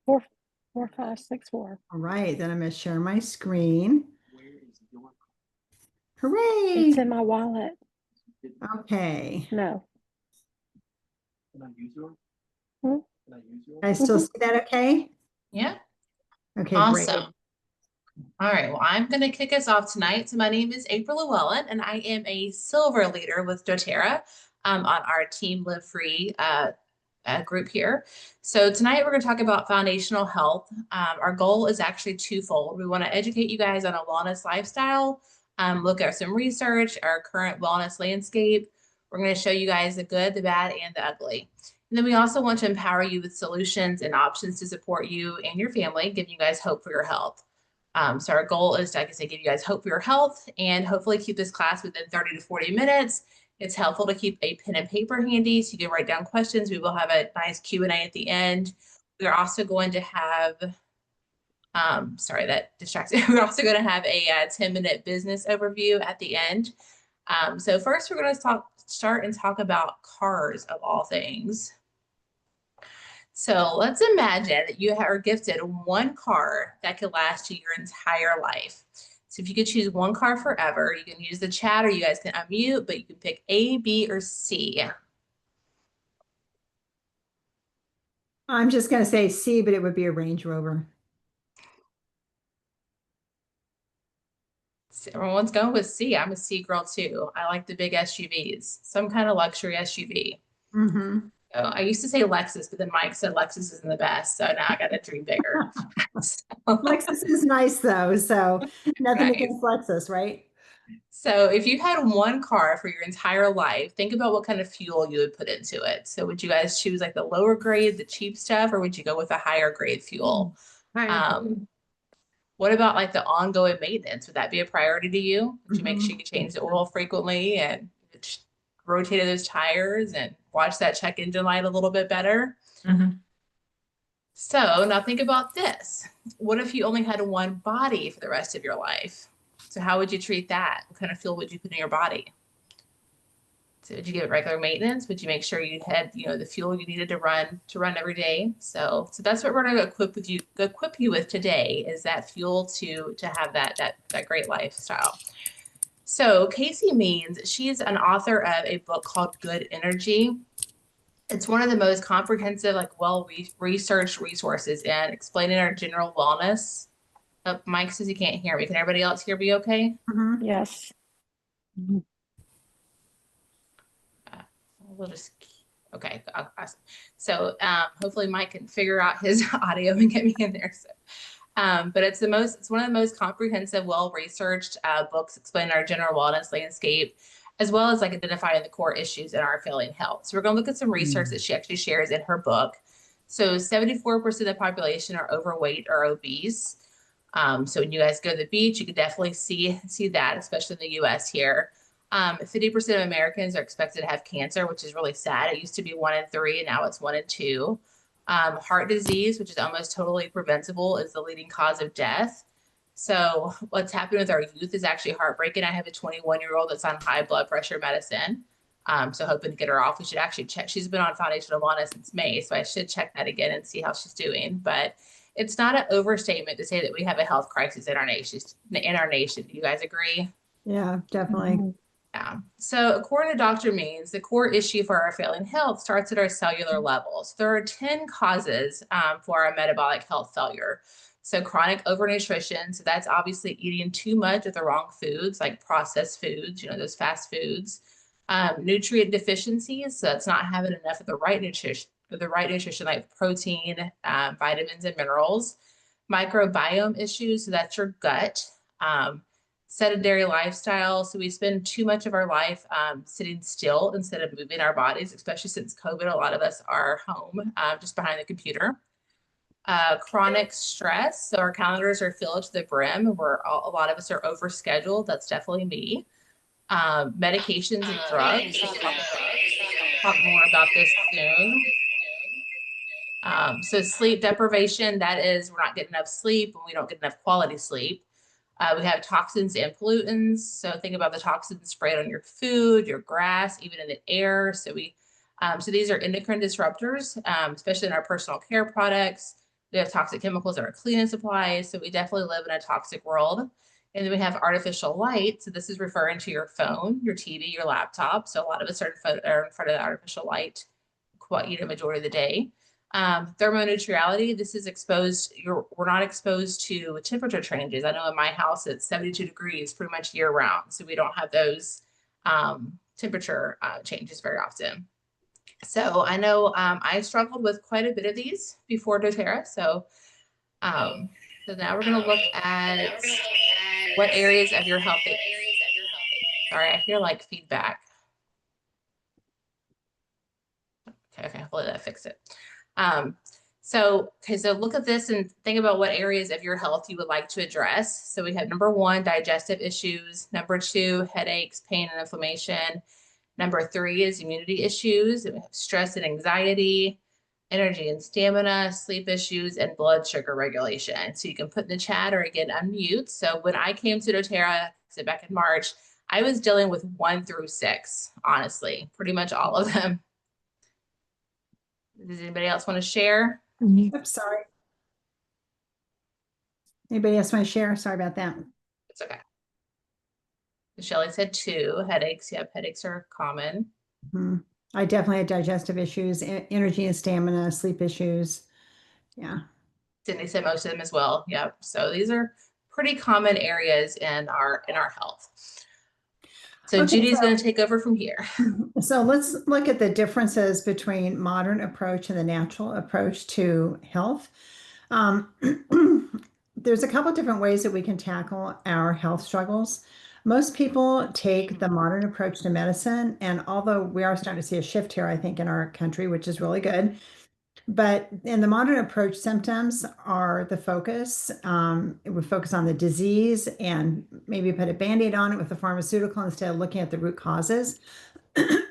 Four, 4, 5, 6, 4. All right, then I'm going to share my screen. It's Hooray! in my wallet. Okay. No. Hmm? I still Mhm. see that okay? Yeah, Okay, great. awesome. All right, well, I'm going to kick us off tonight. So my name is April Llewellyn, and I am a silver leader with doTERRA on our Team Live Free group here. So tonight we're going to talk about foundational health. Our goal is actually twofold. We want to educate you guys on a wellness lifestyle, look at some research, our current wellness landscape. We're going to show you guys the good, the bad, and the ugly. And then we also want to empower you with solutions and options to support you and your family, giving you guys hope for your health. So our goal is to, like I said, give you guys hope for your health and hopefully keep this class within 30 to 40 minutes. It's helpful to keep a pen and paper handy so you can write down questions. We will have a nice Q&A at the end. We're also going to have, sorry, that distracted. We're also going to have a 10-minute business overview at the end. So first we're going to start and talk about cars of all things. So let's imagine that you are gifted one car that could last you your entire life. So if you could choose one car forever, you can use the chat or you guys can unmute, but you can pick A, B, or C. I'm just going to say C, but it would be a Range Rover. So everyone's going with C. I'm a C girl too. I like the big SUVs, some kind of luxury SUV. Mm-hmm. So I used to say Lexus, but then Mike said Lexus isn't the best. So now I got to dream bigger. Lexus is nice though, so nothing Nice. against Lexus, right? So if you had one car for your entire life, think about what kind of fuel you would put into it. So would you guys choose like the lower grade, the cheap stuff, or would you go with a higher grade fuel? What about like the ongoing maintenance? Would that be a priority to you? Would you make sure you change the oil frequently and rotated those tires and watch that check engine light a little bit better? So now think about this. What if you only had one body for the rest of your life? So how would you treat that? What kind of fuel would you put in your body? So would you give it regular maintenance? Would you make sure you had, the fuel you needed to run every day? So that's what we're going to equip you with today is that fuel to have that great lifestyle. So Casey Means, she's an author of a book called Good Energy. It's one of the most comprehensive, well-researched resources in explaining our general wellness. Mike says he can't hear me. Can everybody else hear me okay? Yes. We'll just, okay. Awesome. So hopefully Mike can figure out his audio and get me in there. So, but it's one of the most comprehensive, well-researched books explaining our general wellness landscape, as well as like identifying the core issues in our failing health. So we're going to look at some research that she actually shares in her book. So 74% of the population are overweight or obese. So when you guys go to the beach, you can definitely see that, especially in the US here. 50% of Americans are expected to have cancer, which is really sad. It used to be 1 in 3, and now it's 1 in 2. Heart disease, which is almost totally preventable, is the leading cause of death. So what's happening with our youth is actually heartbreaking. I have a 21-year-old that's on high blood pressure medicine. So hoping to get her off. We should actually check. She's been on foundational wellness since May, so I should check that again and see how she's doing. But it's not an overstatement to say that we have a health crisis in our nation. Do you guys agree? Yeah, definitely. Yeah. So according to Dr. Means, the core issue for our failing health starts at our cellular levels. There are 10 causes for our metabolic health failure. So chronic overnutrition, so that's obviously eating too much of the wrong foods, like processed foods, those fast foods. Nutrient deficiencies, so that's not having enough of the right nutrition like protein, vitamins, and minerals. Microbiome issues, so that's your gut. Sedentary lifestyle. So we spend too much of our life sitting still instead of moving our bodies, especially since COVID. A lot of us are home just behind the computer. Chronic stress. So our calendars are filled to the brim. A lot of us are overscheduled. That's definitely me. Medications and drugs. We'll talk more about this soon. So sleep deprivation, that is, we're not getting enough sleep and we don't get enough quality sleep. We have toxins and pollutants. So think about the toxins sprayed on your food, your grass, even in the air. So these are endocrine disruptors, especially in our personal care products. We have toxic chemicals that are cleaning supplies. So we definitely live in a toxic world. And then we have artificial light. So this is referring to your phone, your TV, your laptop. So a lot of us are in front of the artificial light quite, majority of the day. Thermoneutrality, this is exposed, we're not exposed to temperature changes. I know in my house it's 72 degrees pretty much year round. So we don't have those temperature changes very often. So I know I struggled with quite a bit of these before doTERRA. So now we're going to look at what areas of your health. Sorry, I hear like feedback. Okay, hopefully that fixed it. So look at this and think about what areas of your health you would like to address. So we have number 1, digestive issues. Number 2, headaches, pain, and inflammation. Number 3 is immunity issues. And we have stress and anxiety, energy and stamina, sleep issues, and blood sugar regulation. So you can put in the chat or again, unmute. So when I came to doTERRA, so back in March, I was dealing with 1 through 6, honestly, pretty much all of them. Does anybody else want to share? Oops, sorry. Anybody else want to share? Sorry about that. It's okay. Shelley said 2 headaches. Yep, headaches are common. I definitely had digestive issues, energy and stamina, sleep issues. Yeah. Sydney said most of them as well. Yep. So these are pretty common areas in our health. So Okay, Judy's going to take over from here. So let's look at the differences between modern approach and the natural approach to health. There's a couple different ways that we can tackle our health struggles. Most people take the modern approach to medicine, and although we are starting to see a shift here, I think, in our country, which is really good, but in the modern approach, symptoms are the focus. It would focus on the disease and maybe put a Band-Aid on it with a pharmaceutical instead of looking at the root causes.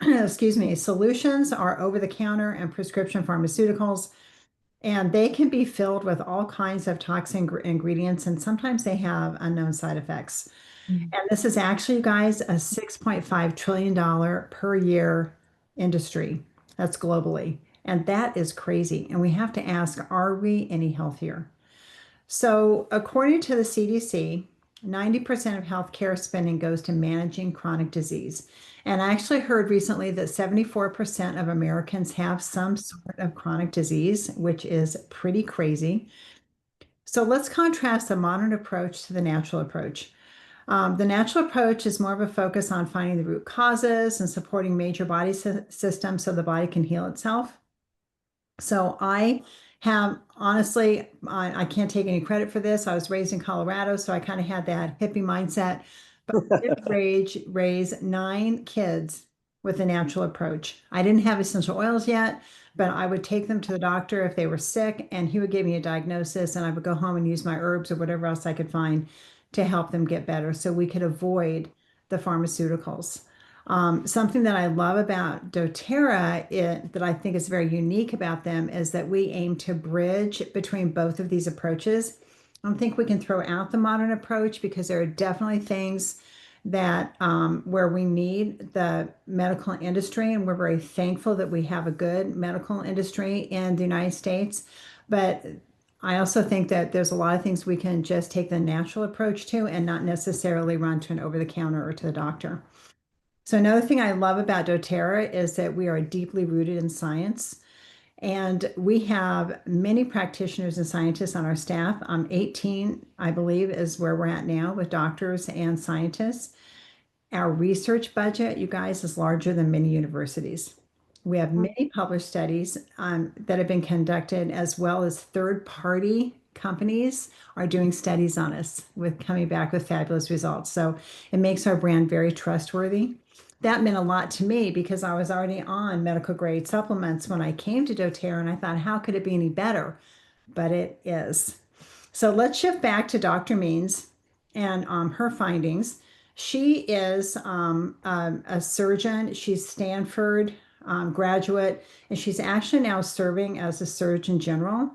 Excuse me. Solutions are over the counter and prescription pharmaceuticals, and they can be filled with all kinds of toxic ingredients, and sometimes they have unknown side effects. And this is actually, you guys, a $6.5 trillion per year industry. That's globally. And that is crazy. And we have to ask, are we any healthier? So according to the CDC, 90% of healthcare spending goes to managing chronic disease. And I actually heard recently that 74% of Americans have some sort of chronic disease, which is pretty crazy. So let's contrast the modern approach to the natural approach. The natural approach is more of a focus on finding the root causes and supporting major body systems so the body can heal itself. So I have, honestly, I can't take any credit for this. I was raised in Colorado, so I kind of had that hippie mindset. But I did raise 9 kids with a natural approach. I didn't have essential oils yet, but I would take them to the doctor if they were sick, and he would give me a diagnosis, and I would go home and use my herbs or whatever else I could find to help them get better so we could avoid the pharmaceuticals. Something that I love about doTERRA that I think is very unique about them is that we aim to bridge between both of these approaches. I don't think we can throw out the modern approach because there are definitely things that where we need the medical industry, and we're very thankful that we have a good medical industry in the United States. But I also think that there's a lot of things we can just take the natural approach to and not necessarily run to an over-the-counter or to the doctor. So another thing I love about doTERRA is that we are deeply rooted in science, and we have many practitioners and scientists on our staff. 18, I believe, is where we're at now with doctors and scientists. Our research budget, you guys, is larger than many universities. We have many published studies that have been conducted, as well as third-party companies are doing studies on us with coming back with fabulous results. So it makes our brand very trustworthy. That meant a lot to me because I was already on medical grade supplements when I came to doTERRA, and I thought, how could it be any better? But it is. So let's shift back to Dr. Means and her findings. She is a surgeon. She's Stanford graduate, and she's actually now serving as a Surgeon General.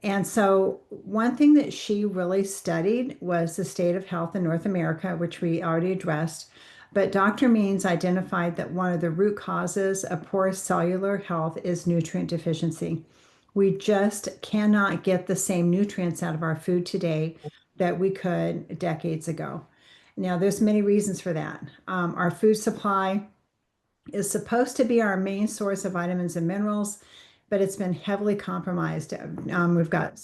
And so one thing that she really studied was the state of health in North America, which we already addressed. But Dr. Means identified that one of the root causes of poor cellular health is nutrient deficiency. We just cannot get the same nutrients out of our food today that we could decades ago. Now, there's many reasons for that. Our food supply is supposed to be our main source of vitamins and minerals, but it's been heavily compromised. We've got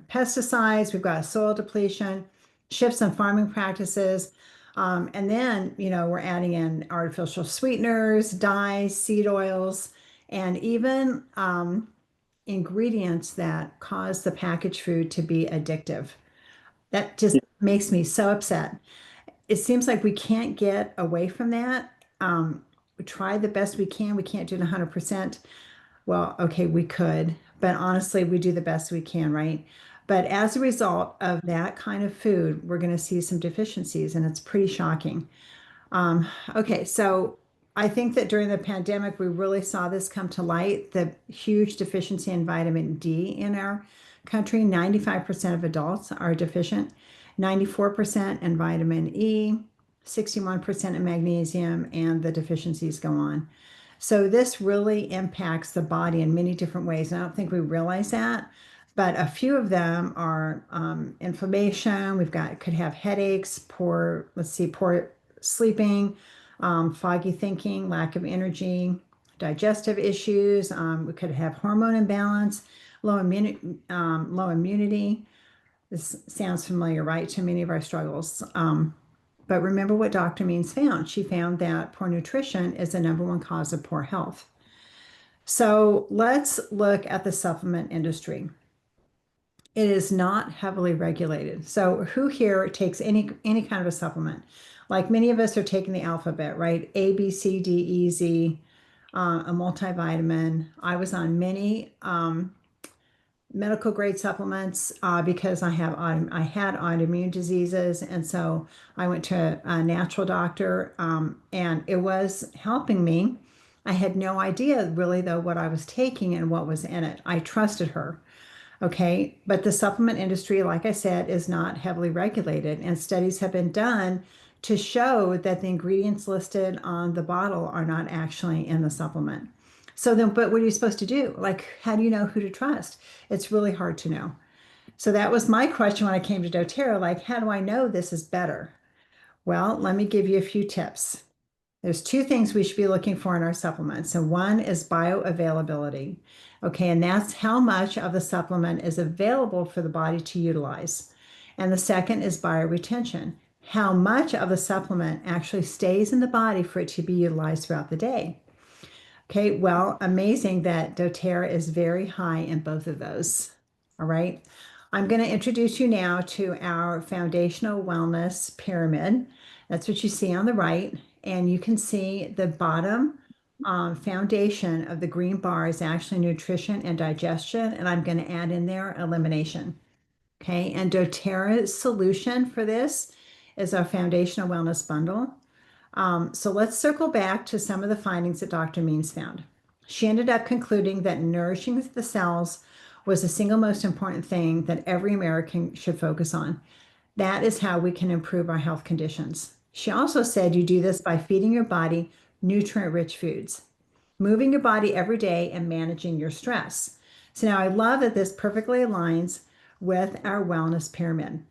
pesticides, we've got soil depletion, shifts in farming practices, and then we're adding in artificial sweeteners, dyes, seed oils, and even ingredients that cause the packaged food to be addictive. That just makes me so upset. It seems like we can't get away from that. We try the best we can. We can't do it 100%. Well, okay, we could, but honestly, we do the best we can, right? But as a result of that kind of food, we're going to see some deficiencies, and it's pretty shocking. Okay, so I think that during the pandemic, we really saw this come to light, the huge deficiency in vitamin D in our country. 95% of adults are deficient, 94% in vitamin E, 61% in magnesium, and the deficiencies go on. So this really impacts the body in many different ways. And I don't think we realize that, but a few of them are inflammation. Could have headaches, poor sleeping, foggy thinking, lack of energy, digestive issues. We could have hormone imbalance, low immunity. This sounds familiar, right, to many of our struggles. But remember what Dr. Means found. She found that poor nutrition is the number one cause of poor health. So let's look at the supplement industry. It is not heavily regulated. So who here takes any kind of a supplement? Like many of us are taking the alphabet, right? A, B, C, D, E, Z, a multivitamin. I was on many medical grade supplements because I had autoimmune diseases, and so I went to a natural doctor, and it was helping me. I had no idea really though what I was taking and what was in it. I trusted her. Okay, but the supplement industry, like I said, is not heavily regulated, and studies have been done to show that the ingredients listed on the bottle are not actually in the supplement. So then, but what are you supposed to do? Like, how do you know who to trust? It's really hard to know. So that was my question when I came to doTERRA, like, how do I know this is better? Well, let me give you a few tips. There's two things we should be looking for in our supplements. And one is bioavailability. Okay, and that's how much of the supplement is available for the body to utilize. And the second is bioretention. How much of the supplement actually stays in the body for it to be utilized throughout the day. Okay, well, amazing that doTERRA is very high in both of those. All right, I'm going to introduce you now to our foundational wellness pyramid. That's what you see on the right. And you can see the bottom foundation of the green bar is actually nutrition and digestion. And I'm going to add in there elimination. Okay, and doTERRA's solution for this is our foundational wellness bundle. So let's circle back to some of the findings that Dr. Means found. She ended up concluding that nourishing the cells was the single most important thing that every American should focus on. That is how we can improve our health conditions. She also said you do this by feeding your body nutrient-rich foods, moving your body every day, and managing your stress. So now I love that this perfectly aligns with our wellness pyramid.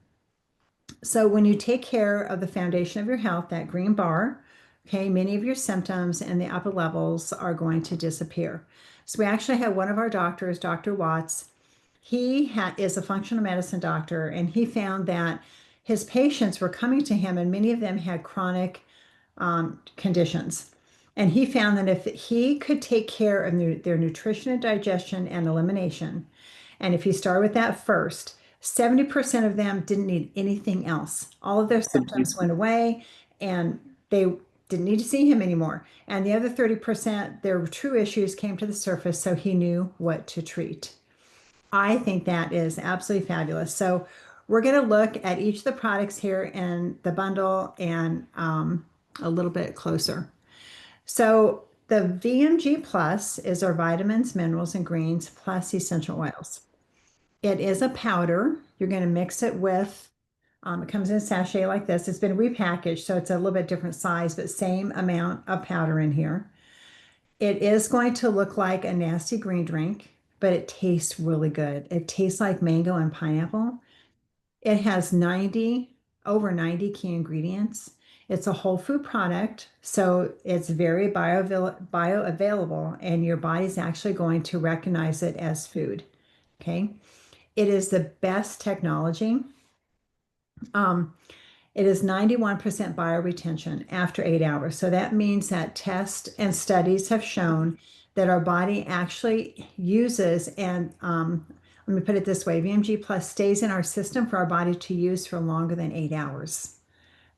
So when you take care of the foundation of your health, that green bar, okay, many of your symptoms and the upper levels are going to disappear. So we actually have one of our doctors, Dr. Watts. He is a functional medicine doctor, and he found that his patients were coming to him, and many of them had chronic conditions. And he found that if he could take care of their nutrition and digestion and elimination, and if you start with that first, 70% of them didn't need anything else. All of their symptoms went away, and they didn't need to see him anymore. And the other 30%, their true issues came to the surface, so he knew what to treat. I think that is absolutely fabulous. So we're going to look at each of the products here in the bundle and a little bit closer. So the VMG Plus is our vitamins, minerals, and greens plus essential oils. It is a powder. You're going to mix it with, it comes in a sachet like this. It's been repackaged, so it's a little bit different size, but same amount of powder in here. It is going to look like a nasty green drink. but it tastes really good. It tastes like mango and pineapple. It has over 90 key ingredients. It's a whole food product, so it's very bioavailable, and your body's actually going to recognize it as food. Okay. It is the best technology. Um, it is 91% bioretention after 8 hours. So that means that tests and studies have shown that our body actually uses, and let me put it this way, VMG Plus stays in our system for our body to use for longer than 8 hours.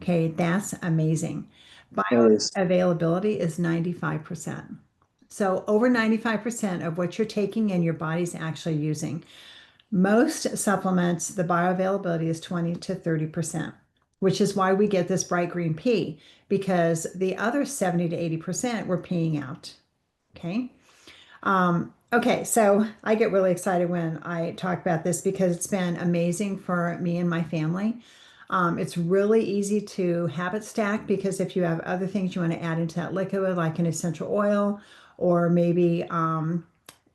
Okay, that's amazing. Nice. Bioavailability is 95%. So over 95% of what you're taking in, your body's actually using. Most supplements, the bioavailability is 20 to 30%, which is why we get this bright green pea, because the other 70 to 80% we're peeing out. Okay. Okay, so I get really excited when I talk about this because it's been amazing for me and my family. It's really easy to habit stack because if you have other things you want to add into that liquid, like an essential oil or maybe an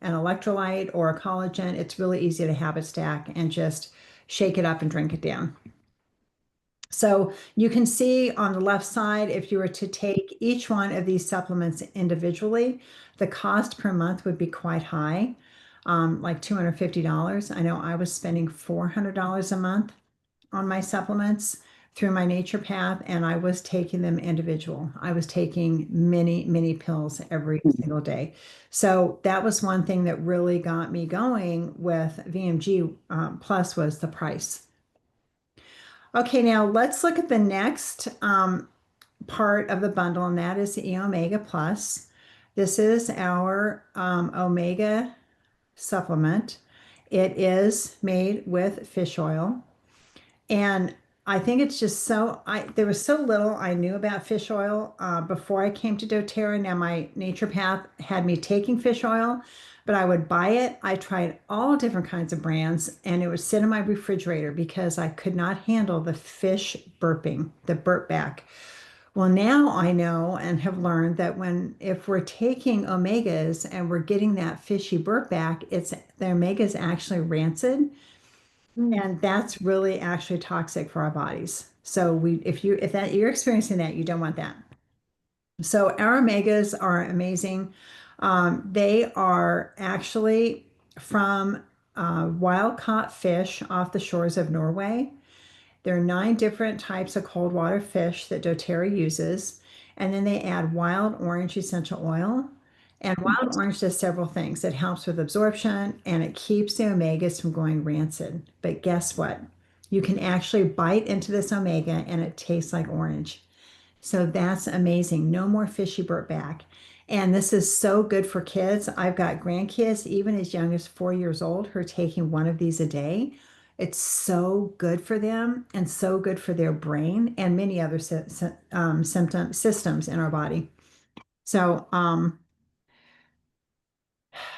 electrolyte or a collagen, it's really easy to habit stack and just shake it up and drink it down. So you can see on the left side, if you were to take each one of these supplements individually, the cost per month would be quite high, like $250. I know I was spending $400 a month on my supplements through my nature path, and I was taking them individual. I was taking many, many pills every single day. So that was one thing that really got me going with VMG Plus was the price. Okay, now let's look at the next part of the bundle, and that is the E Omega Plus. This is our Omega supplement. It is made with fish oil. And I think it's just there was so little I knew about fish oil before I came to doTERRA. Now my naturopath had me taking fish oil, but I would buy it. I tried all different kinds of brands and it would sit in my refrigerator because I could not handle the fish burping, the burp back. Well, now I know and have learned that if we're taking omegas and we're getting that fishy burp back, the omega is actually rancid. And that's really actually toxic for our bodies. So if you're experiencing that, you don't want that. So our omegas are amazing. They are actually from wild caught fish off the shores of Norway. There are 9 different types of cold water fish that doTERRA uses. And then they add wild orange essential oil. And wild orange does several things. It helps with absorption and it keeps the omegas from going rancid. But guess what? You can actually bite into this omega and it tastes like orange. So that's amazing. No more fishy burp back. And this is so good for kids. I've got grandkids, even as young as 4 years old, who are taking one of these a day. It's so good for them and so good for their brain and many other systems in our body. So,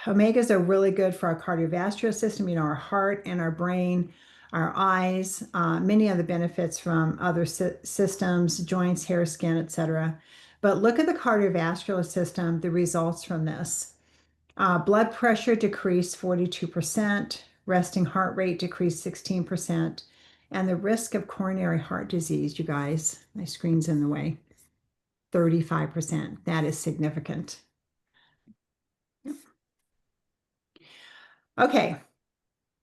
omegas are really good for our cardiovascular system, our heart and our brain, our eyes, many other benefits from other systems, joints, hair, skin, etc. But look at the cardiovascular system, the results from this. Blood pressure decreased 42%, resting heart rate decreased 16%, and the risk of coronary heart disease, you guys, my screen's in the way, 35%. That is significant. Okay.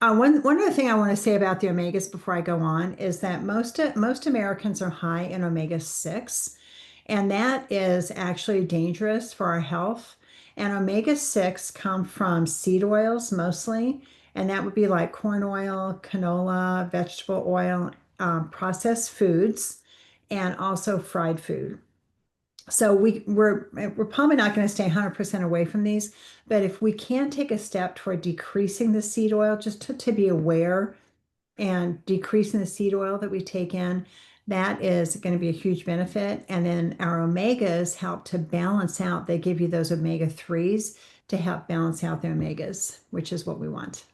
One other thing I want to say about the omegas before I go on is that most Americans are high in omega-6, and that is actually dangerous for our health. And omega-6 come from seed oils mostly, and that would be like corn oil, canola, vegetable oil, processed foods, and also fried food. So we're probably not going to stay 100% away from these, but if we can take a step toward decreasing the seed oil, just to be aware and decreasing the seed oil that we take in, that is going to be a huge benefit. And then our omegas help to balance out. They give you those omega-3s to help balance out the omegas, which is what we want.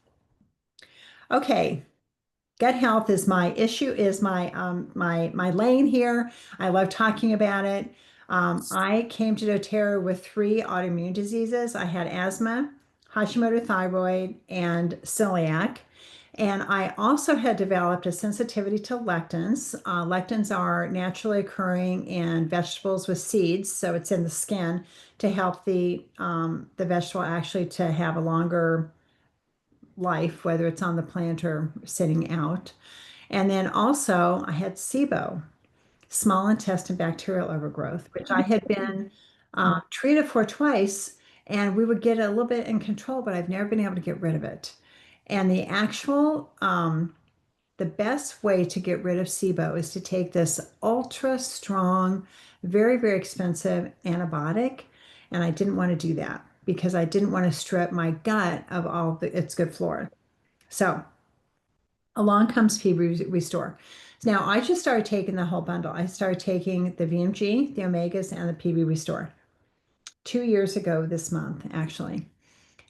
Okay. Gut health is my issue, is my lane here. I love talking about it. I came to doTERRA with 3 autoimmune diseases. I had asthma, Hashimoto thyroid and celiac. And I also had developed a sensitivity to lectins. Lectins are naturally occurring in vegetables with seeds, so it's in the skin to help the vegetable actually to have a longer life, whether it's on the plant or sitting out. And then also I had SIBO, small intestine bacterial overgrowth, which I had been treated for twice, and we would get a little bit in control, but I've never been able to get rid of it. And the best way to get rid of SIBO is to take this ultra strong, very, very expensive antibiotic. And I didn't want to do that because I didn't want to strip my gut of all its good flora. So along comes PB Restore. Now I just started taking the whole bundle. I started taking the VMG, the Omegas, and the PB Restore 2 years ago this month, actually.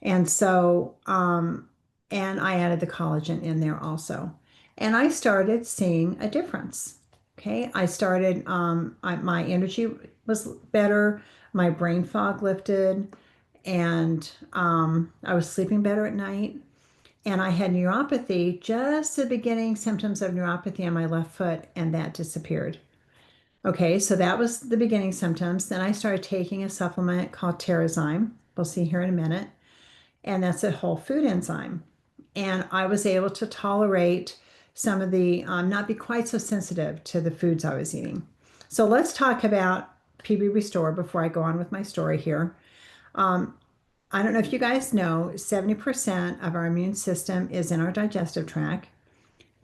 And so, and I added the collagen in there also. And I started seeing a difference. Okay. I started, my energy was better, my brain fog lifted, and I was sleeping better at night. And I had neuropathy, just the beginning symptoms of neuropathy on my left foot, and that disappeared. Okay, so that was the beginning symptoms. Then I started taking a supplement called Terrazyme. We'll see here in a minute. And that's a whole food enzyme. And I was able to tolerate some of the, not be quite so sensitive to the foods I was eating. So let's talk about PB Restore before I go on with my story here. I don't know if you guys know, 70% of our immune system is in our digestive tract.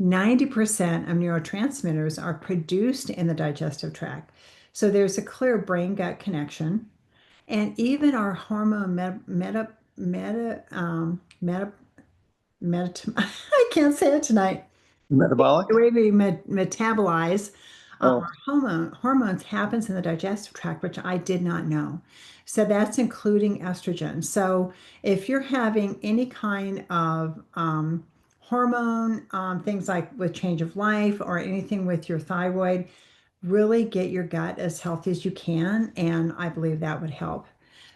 90% of neurotransmitters are produced in the digestive tract. So there's a clear brain gut connection. And even our hormone I can't say it tonight. Metabolic? The way we metabolize Oh, our hormones happens in the digestive tract, which I did not know. So that's including estrogen. So if you're having any kind of hormone, things like with change of life or anything with your thyroid, really get your gut as healthy as you can. And I believe that would help.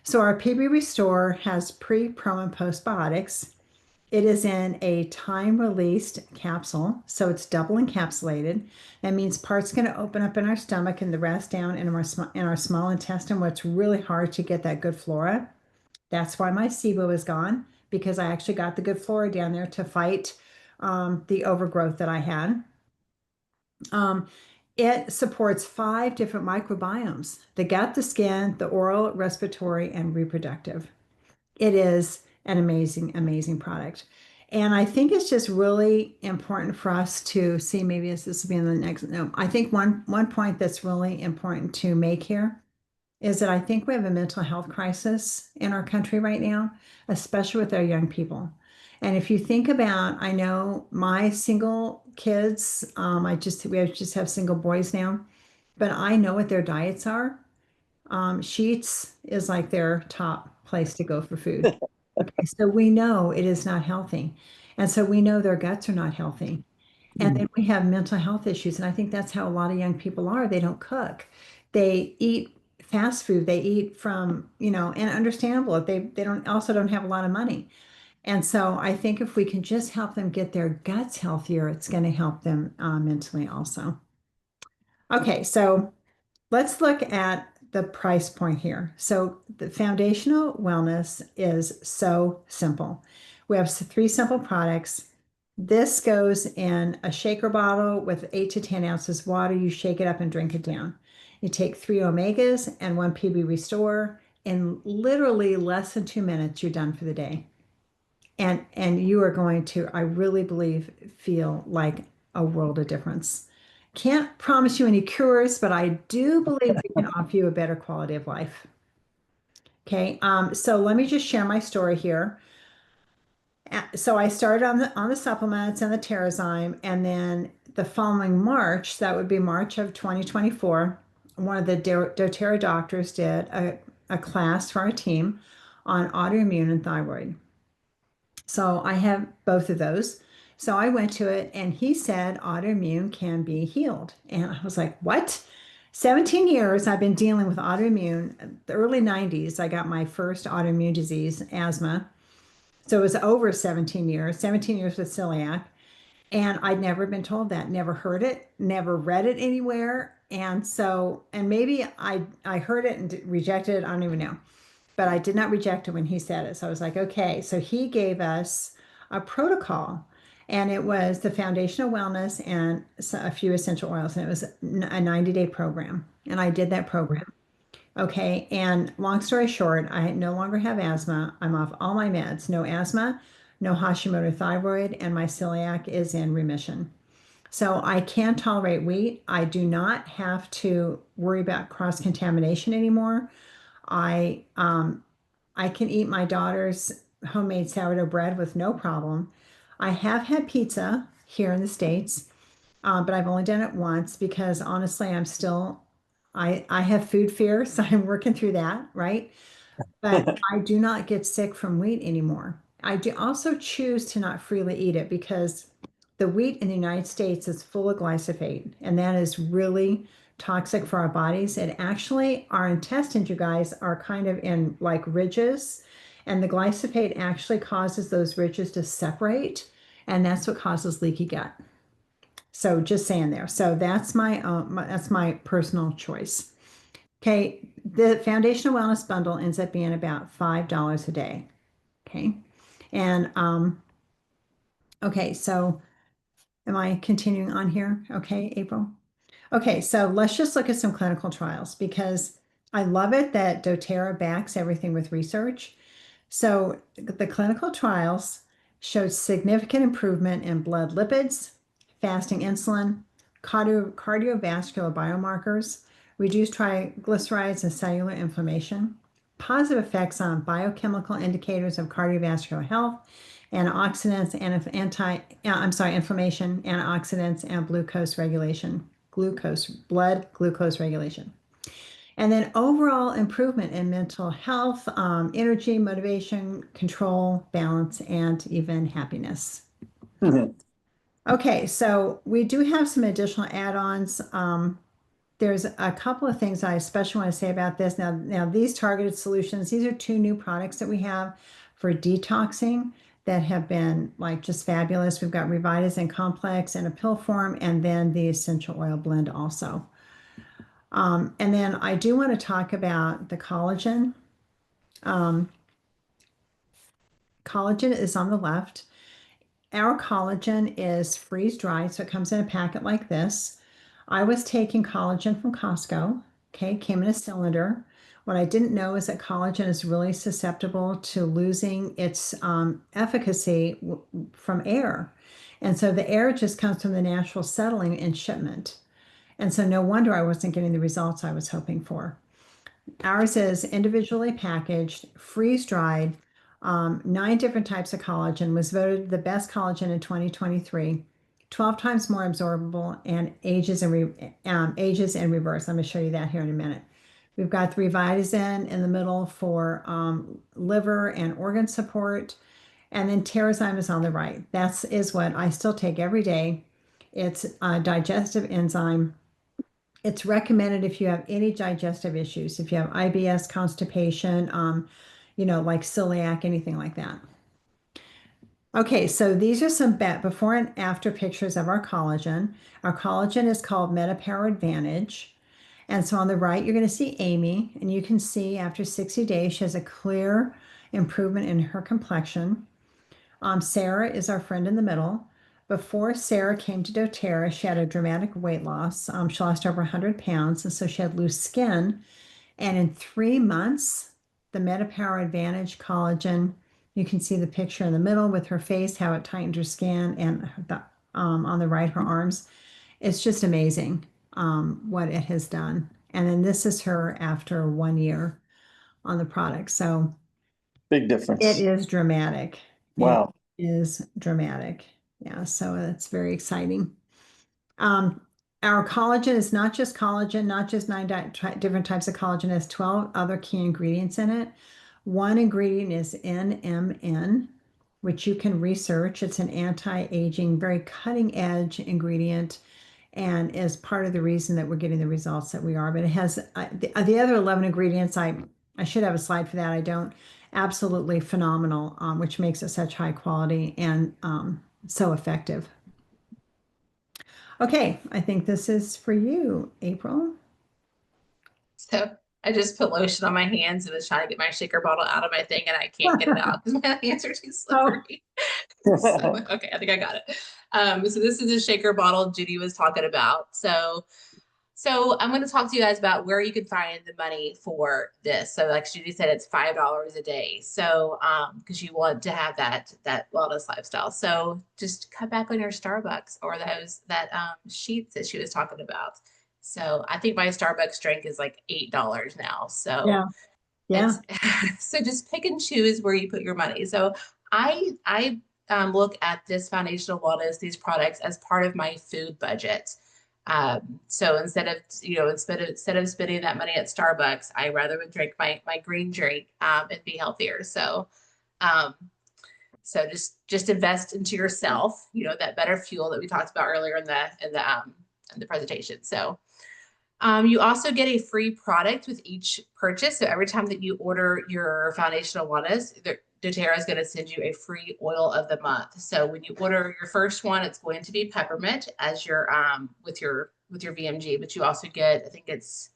So our PB Restore has pre, pro, and postbiotics. It is in a time-released capsule, so it's double encapsulated. That means parts going to open up in our stomach and the rest down in our small intestine, where it's really hard to get that good flora. That's why my SIBO is gone, because I actually got the good flora down there to fight the overgrowth that I had. It supports 5 different microbiomes: the gut, the skin, the oral, respiratory, and reproductive. It is an amazing, amazing product. And I think it's just really important for us to see, maybe as this will be in the next, no, I think one point that's really important to make here is that I think we have a mental health crisis in our country right now, especially with our young people. And if you think about, I know my single kids, we just have single boys now, but I know what their diets are. Sheets is like their top place to go for food. Okay, so we know it is not healthy. And so we know their guts are not healthy. And then we have mental health issues. And I think that's how a lot of young people are. They don't cook. They eat fast food. They eat from, and understandable if they don't have a lot of money. And so I think if we can just help them get their guts healthier, it's going to help them mentally also. Okay, so let's look at the price point here. So the foundational wellness is so simple. We have 3 simple products. This goes in a shaker bottle with 8 to 10 ounces water. You shake it up and drink it down. You take 3 Omegas and 1 PB Restore. In literally less than 2 minutes, you're done for the day. And you are going to, I really believe, feel like a world of difference. Can't promise you any cures, but I do believe we can offer you a better quality of life. Okay, so let me just share my story here. So I started on the supplements and the Terrazyme, and then the following March, that would be March of 2024, one of the doTERRA doctors did a class for our team on autoimmune and thyroid. So I have both of those. So I went to it and he said autoimmune can be healed. And I was like, what? 17 years I've been dealing with autoimmune. The early 90s, I got my first autoimmune disease, asthma. So it was over 17 years with celiac. And I'd never been told that, never heard it, never read it anywhere. And so, and maybe I heard it and rejected it. I don't even know, but I did not reject it when he said it. So I was like, okay. So he gave us a protocol, and it was the foundational wellness and a few essential oils, and it was a 90-day program. And I did that program. Okay. And long story short, I no longer have asthma. I'm off all my meds, no asthma, no Hashimoto thyroid, and my celiac is in remission. So I can tolerate wheat. I do not have to worry about cross contamination anymore. I I can eat my daughter's homemade sourdough bread with no problem. I have had pizza here in the States, but I've only done it once because honestly, I have food fear, so I'm working through that, right? But I do not get sick from wheat anymore. I do also choose to not freely eat it because the wheat in the United States is full of glyphosate, and that is really toxic for our bodies. And actually, our intestines, you guys, are kind of in like ridges, and the glyphosate actually causes those ridges to separate, and that's what causes leaky gut. So just saying there. So that's my personal choice. Okay, the foundational wellness bundle ends up being about $5 a day. Okay, and okay, so am I continuing on here? Okay, April. Okay, so let's just look at some clinical trials because I love it that doTERRA backs everything with research. So the clinical trials showed significant improvement in blood lipids, fasting insulin, cardiovascular biomarkers, reduced triglycerides and cellular inflammation, positive effects on biochemical indicators of cardiovascular health, antioxidants and inflammation, antioxidants and blood glucose regulation. And then overall improvement in mental health, energy, motivation, control, balance, and even happiness. Okay, so we do have some additional add-ons. There's a couple of things I especially want to say about this. Now these targeted solutions, these are two new products that we have for detoxing that have been like just fabulous. We've got Revitazine Complex in a pill form, and then the essential oil blend also. And then I do want to talk about the collagen. Um, Collagen is on the left. Our collagen is freeze dried, so it comes in a packet like this. I was taking collagen from Costco. Okay, came in a cylinder. What I didn't know is that collagen is really susceptible to losing its efficacy from air. And so the air just comes from the natural settling and shipment. And so no wonder I wasn't getting the results I was hoping for. Ours is individually packaged, freeze dried, 9 different types of collagen, was voted the best collagen in 2023, 12 times more absorbable, and ages in reverse. I'm going to show you that here in a minute. We've got the Revitazine in the middle for liver and organ support, and then Terrazyme is on the right. That is what I still take every day. It's a digestive enzyme. It's recommended if you have any digestive issues, if you have IBS, constipation, like celiac, anything like that. Okay, so these are some before and after pictures of our collagen. Our collagen is called MetaPower Advantage. And so on the right, you're going to see Amy, and you can see after 60 days, she has a clear improvement in her complexion. Sarah is our friend in the middle. Before Sarah came to doTERRA, she had a dramatic weight loss. She lost over 100 pounds, and so she had loose skin. And in 3 months, the MetaPower Advantage collagen, you can see the picture in the middle with her face, how it tightened her skin, and on the right, her arms. It's just amazing what it has done. And then this is her after 1 year on the product. So Big difference. it is dramatic. Wow. It is dramatic. Yeah, so it's very exciting. Our collagen is not just collagen, not just 9 different types of collagen. It has 12 other key ingredients in it. One ingredient is NMN, which you can research. It's an anti-aging, very cutting edge ingredient, and is part of the reason that we're getting the results that we are. But it has the other 11 ingredients. I should have a slide for that. I don't. absolutely phenomenal, which makes it such high quality and so effective. Okay, I think this is for you, April. So I just put lotion on my hands and was trying to get my shaker bottle out of my thing, and I can't get it out because my hands are too Oh, slippery. So, okay, I think I got it. So this is a shaker bottle Judy was talking about. So I'm going to talk to you guys about where you can find the money for this. So like Judy said, it's $5 a day. So because you want to have that wellness lifestyle. So just cut back on your Starbucks or those sheets that she was talking about. So I think my Starbucks drink is like $8 now. So yeah, yeah. it's so just pick and choose where you put your money. So I look at this foundational wellness, these products as part of my food budget. So instead of spending that money at Starbucks, I rather would drink my green drink and be healthier. Um, so just invest into yourself, that better fuel that we talked about earlier in the presentation. So you also get a free product with each purchase. So every time that you order your foundational wellness, doTERRA is going to send you a free oil of the month. So when you order your first one, it's going to be peppermint as your with your VMG, but you also get, I think is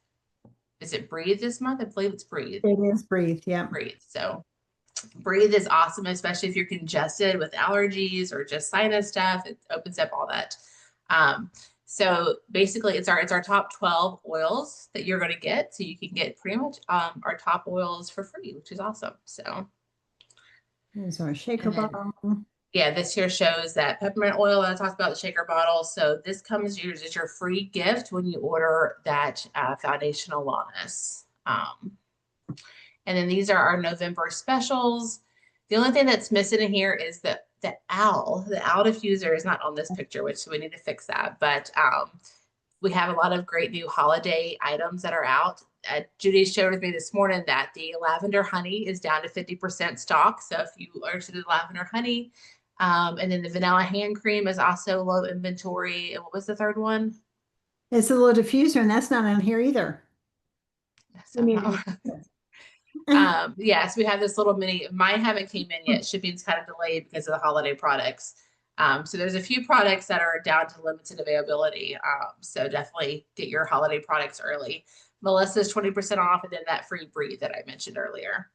it Breathe this month? I believe it's Breathe. It is Breathe, yeah. Breathe. So Breathe is awesome, especially if you're congested with allergies or just sinus stuff. It opens up all that. So basically it's our top 12 oils that you're going to get. So you can get pretty much our top oils for free, which is awesome. So Here's our shaker bottle. yeah, this here shows that peppermint oil that I talked about, the shaker bottle. So this comes as your free gift when you order that foundational wellness. And then these are our November specials. The only thing that's missing in here is the owl diffuser is not on this picture, which we need to fix that. But we have a lot of great new holiday items that are out. Judy showed with me this morning that the lavender honey is down to 50% stock. So if you are interested in lavender honey, and then the vanilla hand cream is also low inventory. And what was the third one? It's a little diffuser, and that's not on here either. Yes, we have this little mini. Mine haven't came in yet. Shipping's kind of delayed because of the holiday products. So there's a few products that are down to limited availability. So definitely get your holiday products early. Melissa's 20% off, and then that free Breathe that I mentioned earlier.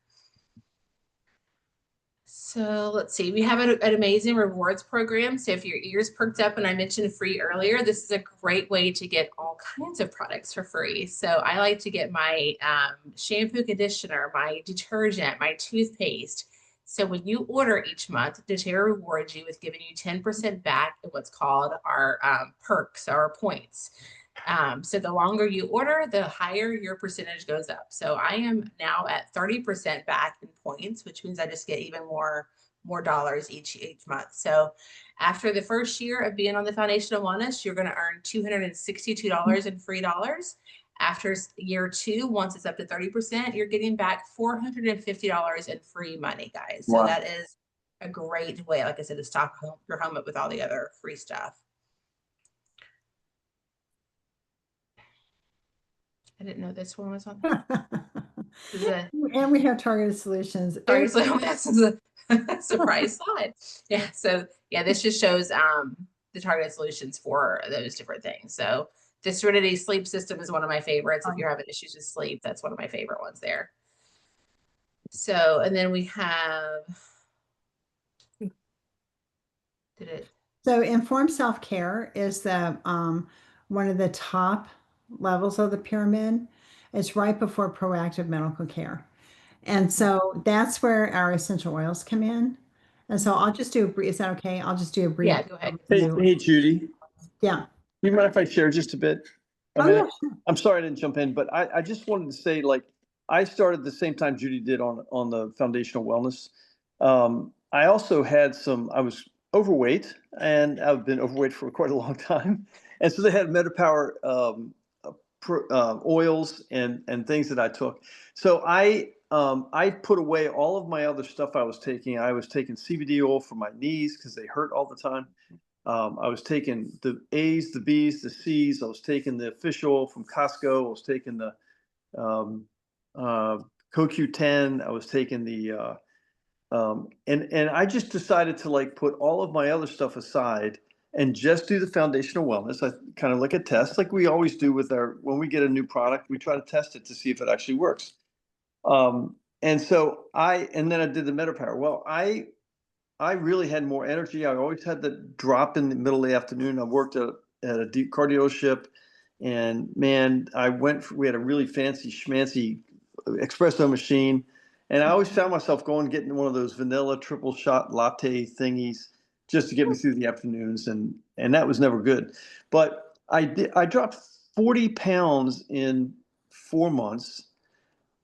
So let's see, we have an amazing rewards program. So if your ears perked up and I mentioned free earlier, this is a great way to get all kinds of products for free. So I like to get my shampoo, conditioner, my detergent, my toothpaste. So when you order each month, doTERRA rewards you with giving you 10% back in what's called our perks, our points. So the longer you order, the higher your percentage goes up. So I am now at 30% back in points, which means I just get even more dollars each month. So after the first year of being on the foundational wellness, you're going to earn $262 in free dollars. After year 2, once it's up to 30%, you're getting back $450 in free money, guys. So that is a great way, like I said, to stock your home up with all the other free stuff. I didn't know this one was on there. And we have targeted solutions. Sorry, so this is a surprise slide. Yeah, so yeah, this just shows the targeted solutions for those different things. So the Serenity sleep system is one of my favorites. If you're having issues with sleep, that's one of my favorite ones there. So, and then we have, So informed self-care is the one of the top levels of the pyramid. It's right before proactive medical care. And so that's where our essential oils come in. And so I'll just do a brief, is that okay? I'll just do a brief. Yeah, go ahead. Hey, Judy. Yeah. You mind if I share just a bit? Yeah, sure. I'm sorry I didn't jump in, but I just wanted to say, like, I started the same time Judy did on the foundational wellness. I also had I was overweight, and I've been overweight for quite a long time. And so they had MetaPower oils and things that I took. So I put away all of my other stuff I was taking. I was taking CBD oil for my knees because they hurt all the time. I was taking the A's, the B's, the C's. I was taking the fish oil from Costco. I was taking the CoQ10. I was taking and I just decided to like put all of my other stuff aside and just do the foundational wellness. I kind of like a test, like we always do with when we get a new product, we try to test it to see if it actually works. And so and then I did the MetaPower. Well, I really had more energy. I always had the drop in the middle of the afternoon. I worked at a deep cardio ship, and man, we had a really fancy schmancy espresso machine, and I always found myself getting one of those vanilla triple shot latte thingies just to get me through the afternoons, and that was never good. But I dropped 40 pounds in 4 months.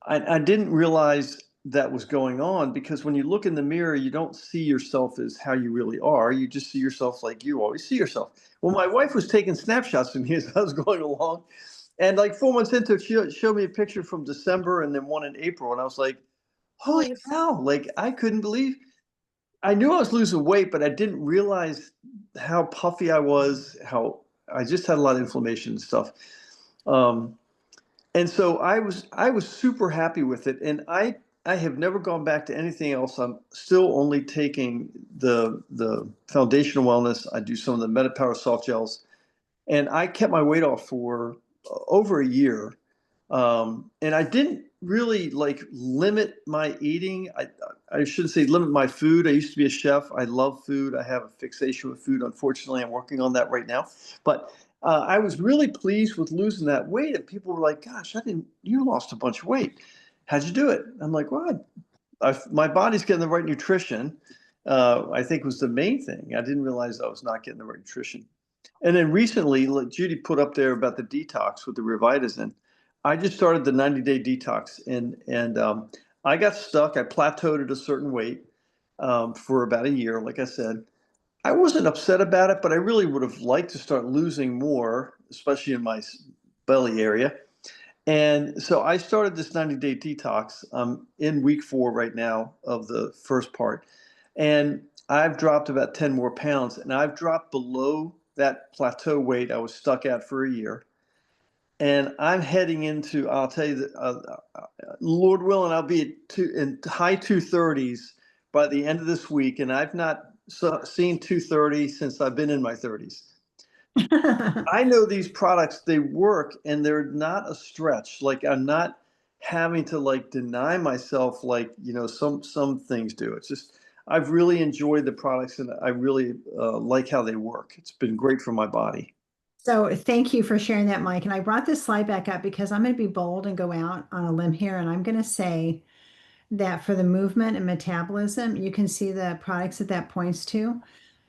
I didn't realize that was going on because when you look in the mirror, you don't see yourself as how you really are. You just see yourself like you always see yourself. Well, my wife was taking snapshots of me as I was going along. And like 4 months into it, she showed me a picture from December and then one in April. And I was like, holy Nice. cow. Like I couldn't believe, I knew I was losing weight, but I didn't realize how puffy I was, how I just had a lot of inflammation and stuff. And so I was super happy with it, and I have never gone back to anything else. I'm still only taking the foundational wellness. I do some of the MetaPower soft gels, and I kept my weight off for over a year. And I didn't really like limit my eating. I shouldn't say limit my food. I used to be a chef. I love food. I have a fixation with food. Unfortunately, I'm working on that right now. But I was really pleased with losing that weight. And people were like, gosh, you lost a bunch of weight. How'd you do it? I'm like, well, my body's getting the right nutrition. I think was the main thing. I didn't realize I was not getting the right nutrition. And then recently, like Judy put up there about the detox with the Revitazine. I just started the 90-day detox, and I got stuck. I plateaued at a certain weight for about a year. Like I said, I wasn't upset about it, but I really would have liked to start losing more, especially in my belly area. And so I started this 90-day detox. I'm in week 4 right now of the first part, and I've dropped about 10 more pounds, and I've dropped below that plateau weight I was stuck at for a year. And I'm heading into, I'll tell you that, Lord willing, I'll be in high 230s by the end of this week. And I've not seen 230 since I've been in my 30s. I know these products, they work and they're not a stretch. Like I'm not having to like deny myself like, some things do. It's just, I've really enjoyed the products and I really like how they work. It's been great for my body. So thank you for sharing that, Mike. And I brought this slide back up because I'm going to be bold and go out on a limb here. And I'm going to say that for the movement and metabolism, you can see the products that points to.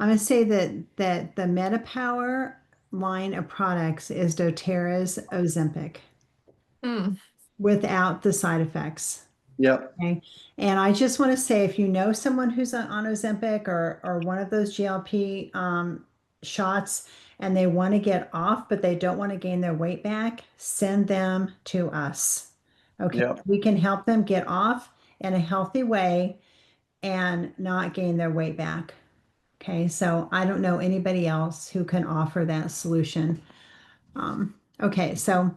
I'm going to say that the MetaPower line of products is doTERRA's Ozempic Mm. without the side effects. Yep. Okay. And I just want to say, if you know someone who's on Ozempic or one of those GLP shots and they want to get off, but they don't want to gain their weight back, send them to us. Okay. Yep. We can help them get off in a healthy way and not gain their weight back. Okay. So I don't know anybody else who can offer that solution. Okay. So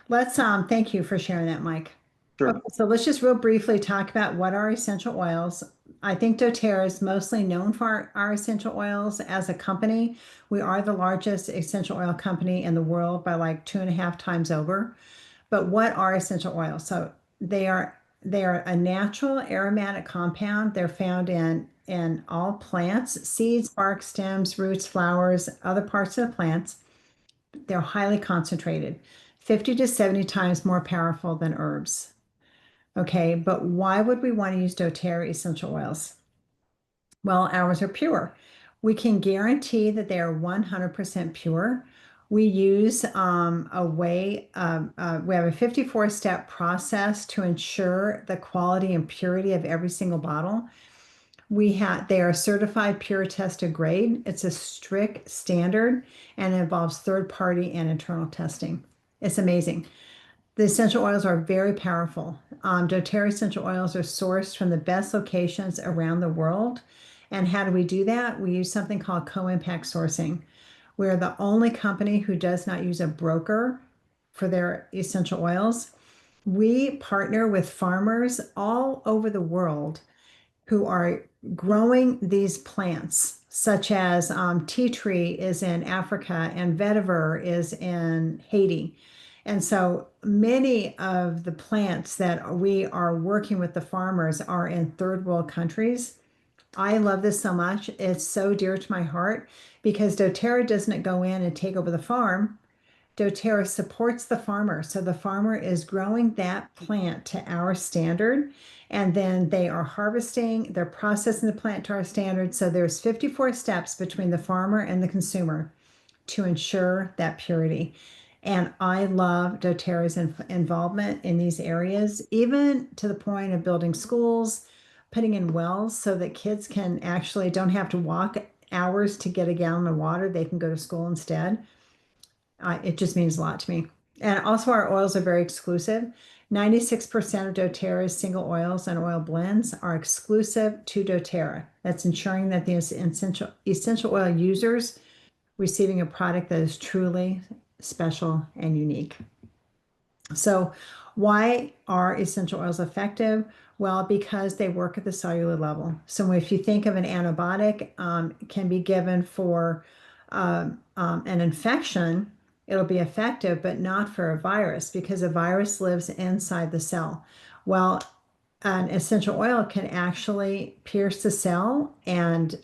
let's thank you for sharing that, Mike. Sure. Okay, so let's just real briefly talk about what are essential oils. I think doTERRA is mostly known for our essential oils as a company. We are the largest essential oil company in the world by like 2.5 times over. But what are essential oils? So they are a natural aromatic compound. They're found in all plants, seeds, bark, stems, roots, flowers, other parts of the plants. They're highly concentrated, 50 to 70 times more powerful than herbs. Okay, but why would we want to use doTERRA essential oils? Well, ours are pure. We can guarantee that they are 100% pure. We use we have a 54-step process to ensure the quality and purity of every single bottle. They are certified pure tested grade. It's a strict standard and it involves third party and internal testing. It's amazing. The essential oils are very powerful. doTERRA essential oils are sourced from the best locations around the world. And how do we do that? We use something called co-impact sourcing. We're the only company who does not use a broker for their essential oils. we partner with farmers all over the world who are growing these plants, such as tea tree is in Africa and vetiver is in Haiti. And so many of the plants that we are working with the farmers are in third world countries. I love this so much. It's so dear to my heart because doTERRA doesn't go in and take over the farm. doTERRA supports the farmer. So the farmer is growing that plant to our standard, and then they are harvesting, they're processing the plant to our standard. So there's 54 steps between the farmer and the consumer to ensure that purity. And I love doTERRA's involvement in these areas, even to the point of building schools, putting in wells so that kids can actually don't have to walk hours to get a gallon of water. They can go to school instead. It just means a lot to me. And also our oils are very exclusive. 96% of doTERRA's single oils and oil blends are exclusive to doTERRA. That's ensuring that the essential oil users receiving a product that is truly special and unique. So why are essential oils effective? Well, because they work at the cellular level. So if you think of an antibiotic, it can be given for an infection, it'll be effective, but not for a virus because a virus lives inside the cell. Well, an essential oil can actually pierce the cell and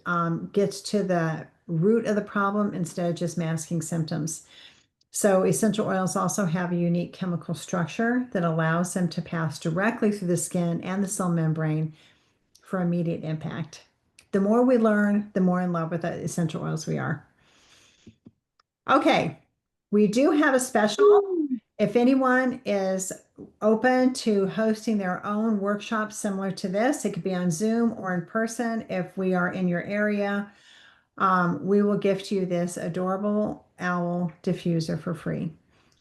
gets to the root of the problem instead of just masking symptoms. So essential oils also have a unique chemical structure that allows them to pass directly through the skin and the cell membrane for immediate impact. The more we learn, the more in love with the essential oils we are. Okay, we do have a special. If anyone is open to hosting their own workshop similar to this, it could be on Zoom or in person. If we are in your area, we will gift you this adorable owl diffuser for free.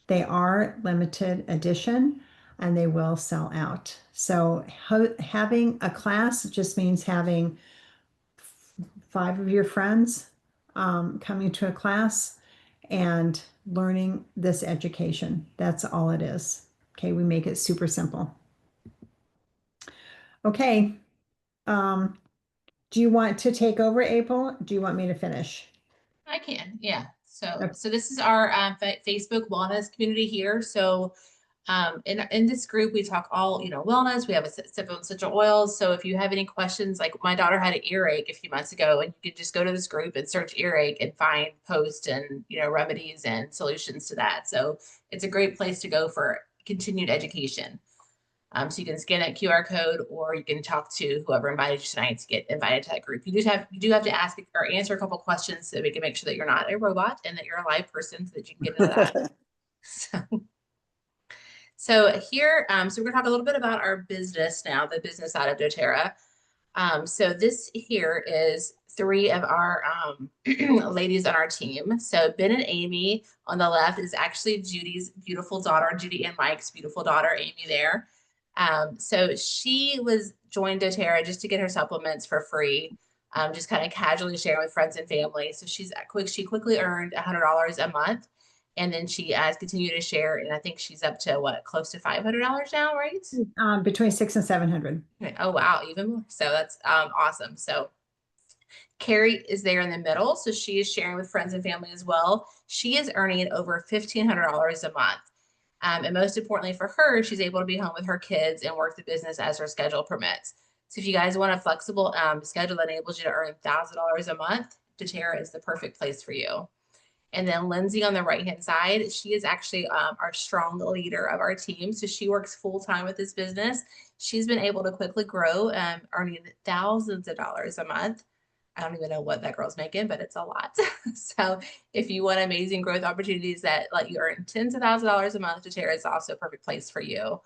They are limited edition and they will sell out. So having a class just means having 5 of your friends coming to a class and learning this education. That's all it is. Okay, we make it super simple. Okay. Do you want to take over, April? Do you want me to finish? I can, yeah. So, Okay. so this is our Facebook wellness community here. So, in this group, we talk all, wellness. We have a sip of essential oils. So if you have any questions, like my daughter had an earache a few months ago, and you could just go to this group and search earache and find posts and, remedies and solutions to that. So it's a great place to go for continued education. So you can scan that QR code, or you can talk to whoever invited you tonight to get invited to that group. You do have to ask or answer a couple questions so we can make sure that you're not a robot and that you're a live person so that you can get into that. So here, so we're gonna talk a little bit about our business now, the business side of doTERRA. So this here is 3 of our ladies on our team. So Ben and Amy on the left is actually Judy's beautiful daughter, Judy and Mike's beautiful daughter, Amy there. So she joined doTERRA just to get her supplements for free, just kind of casually sharing with friends and family. So she quickly earned $100 a month. And then she has continued to share, and I think she's up to close to $500 now, right? Between 600 and 700. Oh, wow, even more. So that's awesome. So Carrie is there in the middle. So she is sharing with friends and family as well. She is earning over $1,500 a month. And most importantly for her, she's able to be home with her kids and work the business as her schedule permits. So if you guys want a flexible schedule that enables you to earn $1,000 a month, doTERRA is the perfect place for you. And then Lindsay on the right-hand side, she is actually our strong leader of our team. So she works full-time with this business. She's been able to quickly grow, earning thousands of dollars a month. I don't even know what that girl's making, but it's a lot. So if you want amazing growth opportunities that let you earn tens of thousands of dollars a month, doTERRA is also a perfect place for you.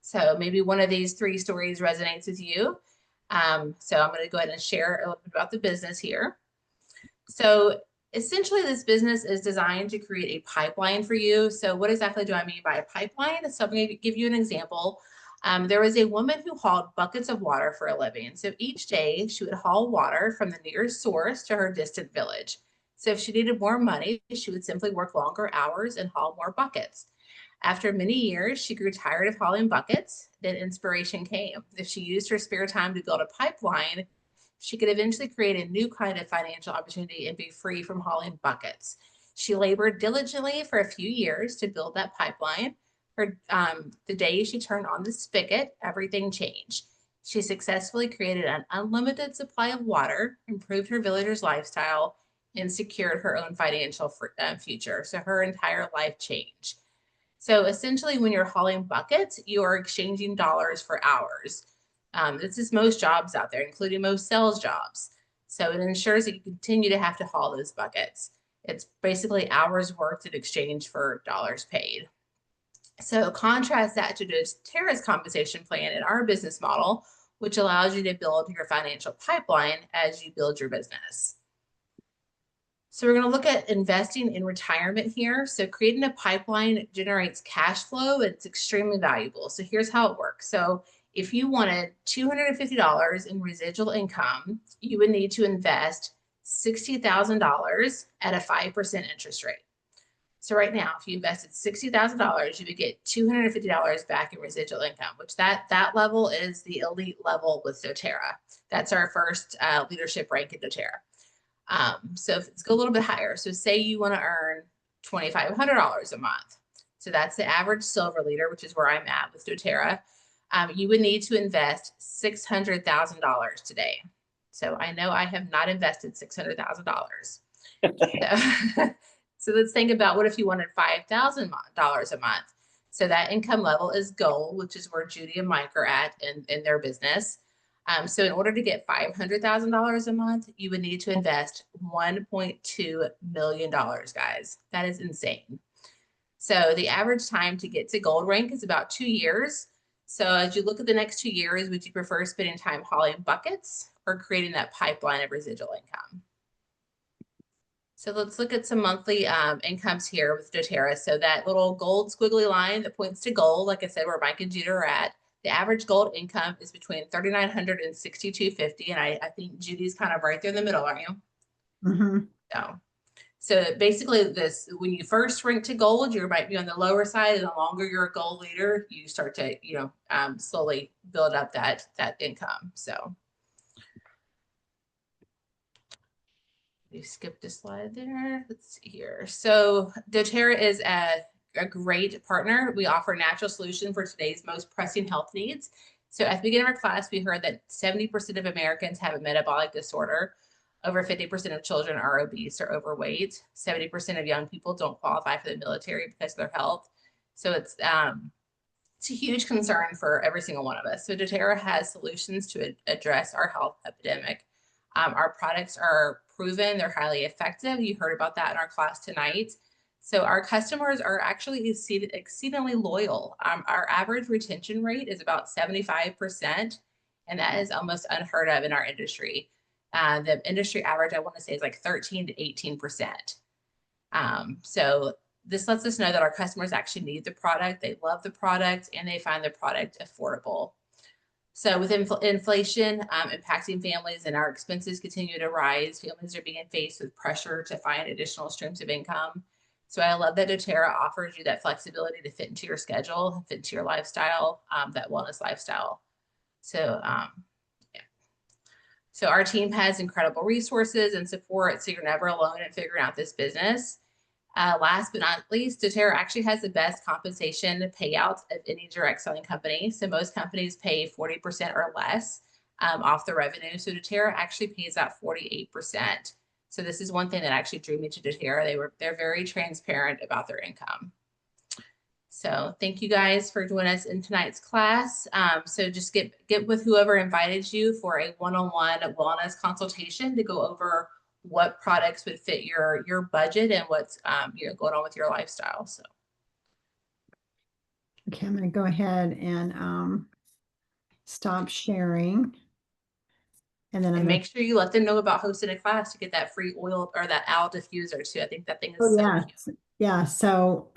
So maybe one of these 3 stories resonates with you. So I'm going to go ahead and share a little bit about the business here. So essentially, this business is designed to create a pipeline for you. So what exactly do I mean by a pipeline? So I'm going to give you an example. There was a woman who hauled buckets of water for a living. So each day she would haul water from the nearest source to her distant village. So if she needed more money, she would simply work longer hours and haul more buckets. After many years, she grew tired of hauling buckets. Then inspiration came. If she used her spare time to build a pipeline, she could eventually create a new kind of financial opportunity and be free from hauling buckets. She labored diligently for a few years to build that pipeline. The day she turned on the spigot, everything changed. She successfully created an unlimited supply of water, improved her villagers' lifestyle, and secured her own financial future. So her entire life changed. So essentially, when you're hauling buckets, you are exchanging dollars for hours. This is most jobs out there, including most sales jobs. So it ensures that you continue to have to haul those buckets. It's basically hours worked in exchange for dollars paid. So contrast that to doTERRA's compensation plan in our business model, which allows you to build your financial pipeline as you build your business. So we're going to look at investing in retirement here. So creating a pipeline generates cash flow. It's extremely valuable. So here's how it works. So if you wanted $250 in residual income, you would need to invest $60,000 at a 5% interest rate. So right now, if you invested $60,000, you would get $250 back in residual income, which that level is the elite level with doTERRA. That's our first leadership rank in doTERRA. So let's go a little bit higher. So say you want to earn $2,500 a month. So that's the average silver leader, which is where I'm at with doTERRA. You would need to invest $600,000 today. So I know I have not invested $600,000. So let's think about what if you wanted $5,000 a month. So that income level is gold, which is where Judy and Mike are at in their business. So in order to get $500,000 a month, you would need to invest $1.2 million, guys. That is insane. So the average time to get to gold rank is about 2 years. So as you look at the next 2 years, would you prefer spending time hauling buckets or creating that pipeline of residual income? So let's look at some monthly incomes here with doTERRA. So that little gold squiggly line that points to gold, like I said, where Mike and Judy are at, the average gold income is between $3,900 and $6,250. And I think Judy's kind of right there in the middle, aren't you? Mm-hmm. So basically this, when you first rank to gold, you might be on the lower side, and the longer you're a gold leader, you start to, slowly build up that income. So you skipped a slide there. Let's see here. So doTERRA is a great partner. We offer a natural solution for today's most pressing health needs. So at the beginning of our class, we heard that 70% of Americans have a metabolic disorder. Over 50% of children are obese or overweight. 70% of young people don't qualify for the military because of their health. So it's a huge concern for every single one of us. So doTERRA has solutions to address our health epidemic. Our products are proven, they're highly effective. You heard about that in our class tonight. So our customers are actually exceedingly loyal. Our average retention rate is about 75%, and that is almost unheard of in our industry. The industry average, I want to say, is like 13 to 18%. So this lets us know that our customers actually need the product, they love the product, and they find the product affordable. So with inflation impacting families and our expenses continue to rise, families are being faced with pressure to find additional streams of income. So I love that doTERRA offers you that flexibility to fit into your schedule, fit into your lifestyle, that wellness lifestyle. So yeah. So our team has incredible resources and support, so you're never alone in figuring out this business. Last but not least, doTERRA actually has the best compensation payouts of any direct selling company. So most companies pay 40% or less off the revenue. So doTERRA actually pays out 48%. So this is one thing that actually drew me to doTERRA. They're very transparent about their income. So thank you guys for joining us in tonight's class. So just get with whoever invited you for a one-on-one wellness consultation to go over what products would fit your budget and what's going on with your lifestyle. So okay, I'm going to go ahead and stop sharing, and then make sure you let them know about hosting a class to get that free oil or that owl diffuser too. I think that thing is so cute. Yeah. So